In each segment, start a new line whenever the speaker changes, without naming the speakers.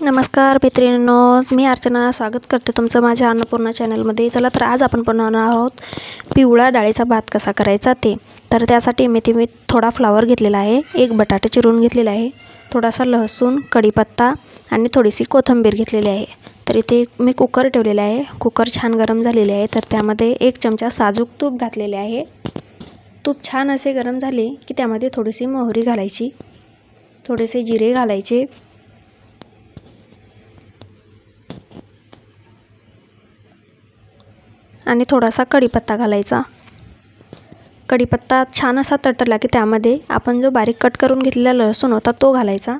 नमस्कार मित्रांनो, मी अर्चना स्वागत करते तुमचं माझ्या अन्नपूर्णा चॅनलमध्ये। चला तर आज आपण बनवणार आहोत पिवळा डाळीचा भात कसा करायचा ते। तर त्यासाठी मी थोडा फ्लावर घेतलेला आहे, एक बटाटा चिरून घेतलेला आहे, थोडासा लसूण, कढीपत्ता आणि थोडीशी कोथिंबीर घेतलेली आहे। तर इथे मी कुकर ठेवलेला आहे, कुकर छान गरम झालेले आहे। तर त्यामध्ये 1 चमचा साजूक तूप घातलेले आहे। तूप छान असे गरम झाले की त्यामध्ये थोडीशी मोहरी घालायची, थोडेसे जिरे घालायचे आणि थोडासा कढीपत्ता घालायचा। कढीपत्ता छान असा तडतडला की त्यामध्ये आपण जो बारीक कट करून घेतलेला लसूण होता तो घालायचा।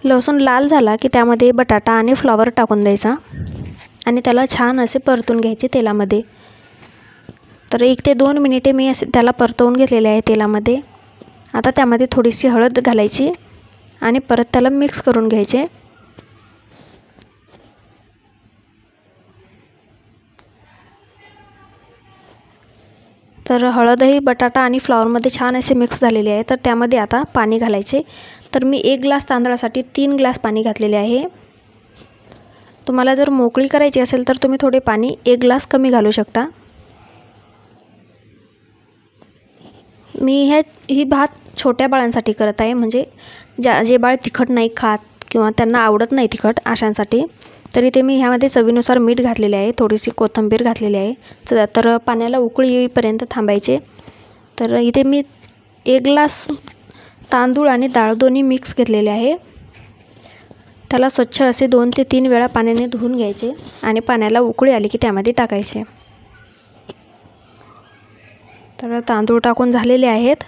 लसूण लाल झाला की त्यामध्ये बटाटा आणि फ्लावर टाकून द्यायचा आणि त्याला छान असे परतून घ्यायचे तेलामध्ये। तर 1 ते 2 मिनिटे मी असे त्याला परतवून घेतलेले आहे तेलामध्ये। आता त्यामध्ये थोडीशी हळद घालायची आणि परत त्याला मिक्स करून घ्यायचे। तर हळदही बटाटा आणि फ्लावरमध्ये छान असे मिक्स झालेले आहे। तर त्यामध्ये आता पाणी घालायचे। तर मी 1 ग्लास तांदळासाठी 3 ग्लास पाणी घातलेले आहे। तुम्हाला जर मोकळी करायची असेल तर तुम्ही थोडे पाणी 1 ग्लास कमी घालू शकता। मी ही भात छोट्या बाळांसाठी करत आहे, म्हणजे जे बाळ तिखट नाही खात किंवा त्यांना आवडत नाही तिखट अशांसाठी। तर इथे मी ह्यामध्ये चवीनुसार मीठ घातलेले आहे, थोडीशी कोथिंबीर घातलेली आहे। तर पाण्याला उकळी येईपर्यंत थांबायचे। तर इथे मी 1 ग्लास तांदूळ आणि डाळ दोन्ही मिक्स घेतलेले आहे। त्याला स्वच्छ असे 2 ते 3 वेळा पाण्याने धुवून घ्यायचे आणि पाण्याला उकळी आली की त्यामध्ये टाकायचे। तर तांदूळ टाकून झालेले आहेत।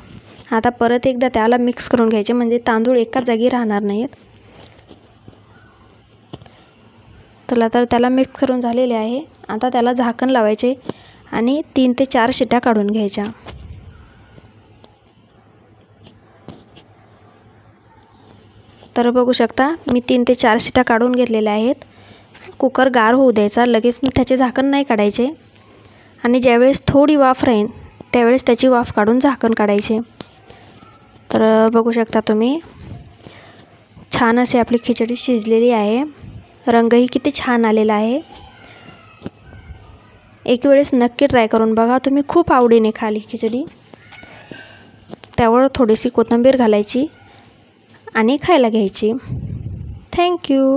आता परत एकदा त्याला मिक्स करून घ्यायचे, म्हणजे तांदूळ एकाच जागी राहणार नाहीत। तर त्याला मिक्स करून झालेले आहे। आता त्याला झाकण लावायचे आणि 3 ते 4 शिट्या काढून घ्यायच्या। तर बघू शकता मी 3 ते 4 शिट्या काढून घेतलेल्या आहेत। कुकर गार होऊ द्यायचा, लगेच त्याचे झाकण नाही काढायचे आणि ज्यावेळेस थोडी वाफ राहील त्यावेळेस त्याची वाफ काढून झाकण काढायचे। तर बघू शकता तुम्ही छान अशी आपली खिचडी शिजलेली आहे। रंगही किती छान आलेला आहे। एक वेळेस नक्की ट्राय करून बघा, तुम्ही खूप आवडीने खाली खिचडी। त्यावर थोडीशी कोथिंबीर घालायची आणि खायला घ्यायची। थँक्यू।